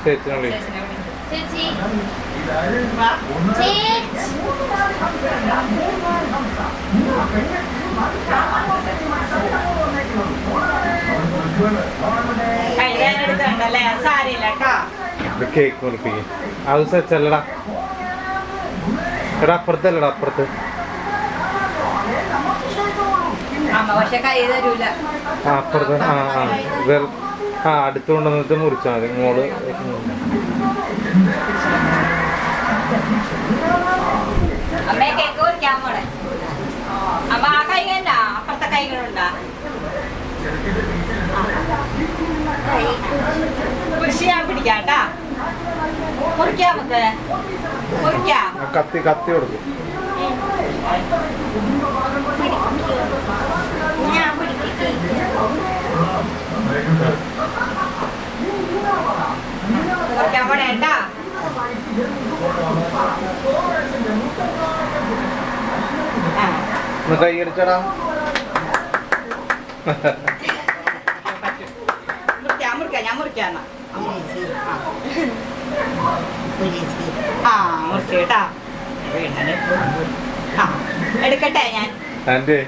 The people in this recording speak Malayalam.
ചേച്ചിനുള്ളി ചേച്ചി കഴിയാനെടുക്കണ്ടല്ലേ സാരിയില്ല കേട്ടോ. കേക്ക് മുറിപ്പിക്കും അത് സെച്ചല്ലടാ എടാ അപ്പുറത്തല്ലടാ അപ്പുറത്ത് അമ്മ പക്ഷെ കൈ തരൂല. ആ അപ്പുറത്ത് ആ അടുത്ത് കൊണ്ടുവന്നിട്ട് മുറിച്ചാൽ മതി മോള്. അമ്മയെ കേക്ക് മുറിക്കാൻ പോണേ. അമ്മ ആ കൈ കണ്ടാ അപ്പുറത്തെ കൈകളുണ്ടാ കൃഷി ഞാൻ പിടിക്കാട്ടാ. മുറിക്കാം നമുക്ക് മുറിക്കാം. കത്തി കത്തി കൊടുക്കും. ഞാൻ പിടിക്കും. മുറിക്കാൻ പോണേട്ടാ. കൈ അടിച്ചടാ. മുറിക്കാം ഞാൻ മുറിക്കാന്നാ. ആ മുറിച്ചു കേട്ടാ. ആ എടുക്കട്ടെ ഞാൻ. ആൻറ്റി